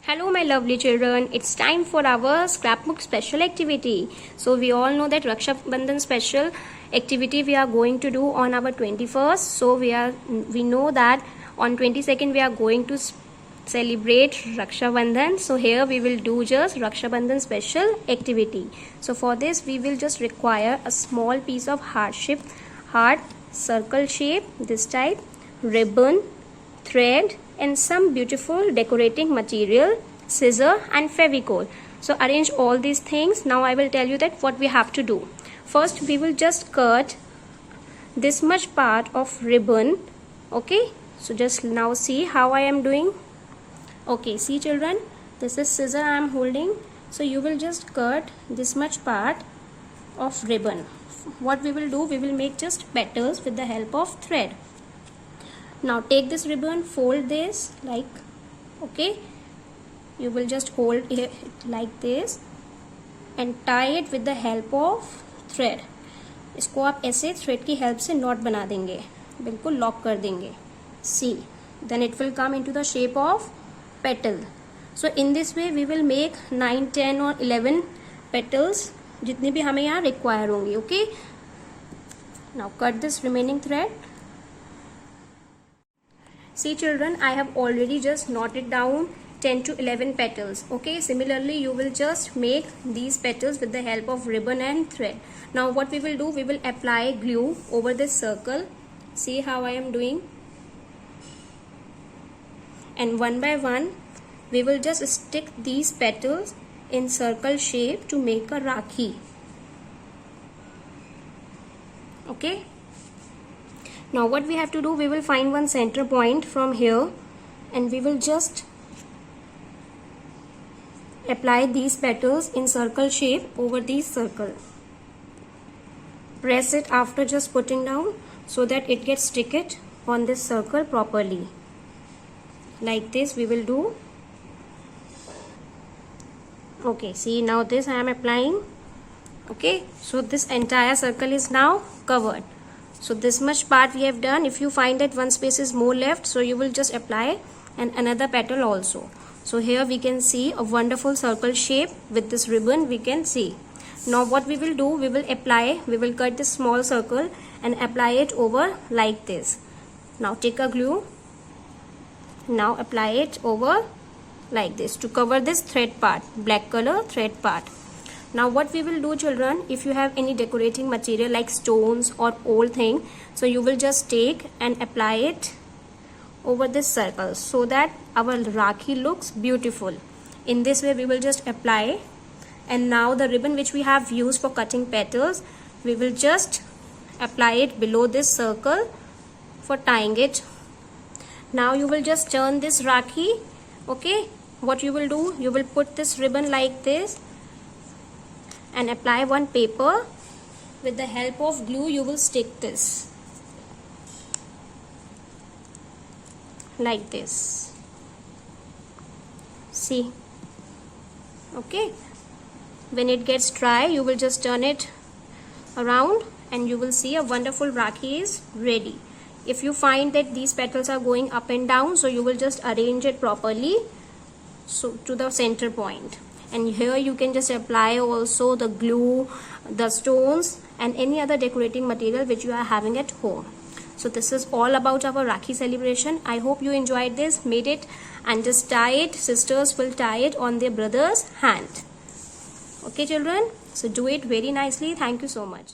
Hello my lovely children, it's time for our scrapbook special activity. So we all know that Raksha Bandhan special activity we are going to do on our 21st. So we know that on 22nd we are going to celebrate Raksha Bandhan. So here we will do just Raksha Bandhan special activity. So for this we will just require a small piece of heart circle shape, this type, ribbon, thread and some beautiful decorating material, scissor and Fevicol. So arrange all these things. Now I will tell you that what we have to do. First we will just cut this much part of ribbon. Okay, so just now see how I am doing. Okay, see children, this is scissor I am holding. So you will just cut this much part of ribbon. What we will do, we will make just petals with the help of thread. Now take this ribbon, fold this like, okay, you will just hold it like this and tie it with the help of thread. इसको आप ऐसे thread की help से knot बना देंगे, बिल्कुल lock कर देंगे. See, then it will come into the shape of petal. So in this way we will make 9, 10 or 11 petals, जितने भी हमें यहाँ require होंगे. Okay. Now cut this remaining thread. See children, I have already just knotted down 10 to 11 petals. Okay, similarly you will just make these petals with the help of ribbon and thread. Now what we will do, we will apply glue over this circle. See how I am doing. And one by one we will just stick these petals in circle shape to make a rakhi. Okay. Now what we have to do, we will find one center point from here and we will just apply these petals in circle shape over this circle. Press it after just putting down so that it gets sticked on this circle properly. Like this we will do. Okay, see now this I am applying. Okay, so this entire circle is now covered. So this much part we have done. If you find that one space is more left, so you will just apply and another petal also. So here we can see a wonderful circle shape with this ribbon we can see. Now what we will do, we will cut this small circle and apply it over like this. Now take a glue. Now apply it over like this to cover this thread part, black color thread part. Now what we will do children, if you have any decorating material like stones or old thing, so you will just take and apply it over this circle so that our rakhi looks beautiful. In this way we will just apply, and now the ribbon which we have used for cutting petals, we will just apply it below this circle for tying it. Now you will just turn this rakhi. Okay, what you will do, you will put this ribbon like this and apply one paper. With the help of glue you will stick this like this. See, okay, when it gets dry you will just turn it around and you will see a wonderful rakhi is ready. If you find that these petals are going up and down, so you will just arrange it properly so to the center point. And here you can just apply also the glue, the stones and any other decorating material which you are having at home. So this is all about our Rakhi celebration. I hope you enjoyed this, made it and just tie it. Sisters will tie it on their brother's hand. Okay children, so do it very nicely. Thank you so much.